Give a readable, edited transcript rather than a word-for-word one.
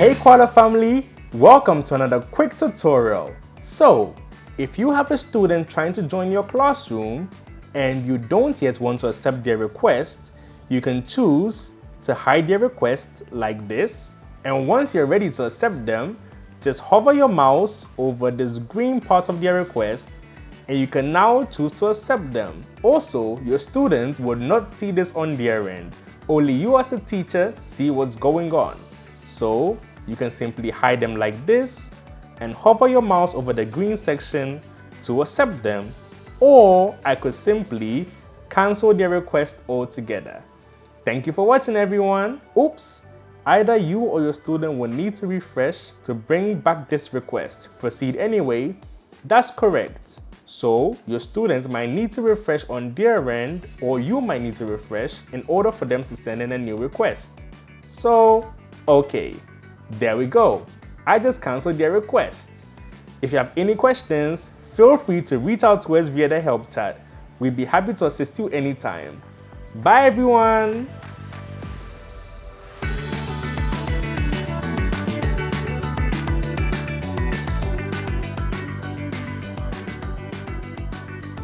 Hey Koala family, welcome to another quick tutorial. So, if you have a student trying to join your classroom and you don't yet want to accept their request, you can choose to hide their request like this. And once you're ready to accept them, just hover your mouse over this green part of their request and you can now choose to accept them. Also, your student would not see this on their end. Only you as a teacher see what's going on. So you can simply hide them like this and hover your mouse over the green section to accept them, or I could simply cancel their request altogether. Thank you for watching everyone. Oops, either you or your student will need to refresh to bring back this request. Proceed anyway. That's correct. So your students might need to refresh on their end, or you might need to refresh in order for them to send in a new request. So, okay, there we go. I just canceled their request. If you have any questions, feel free to reach out to us via the help chat. We'd be happy to assist you anytime. Bye everyone!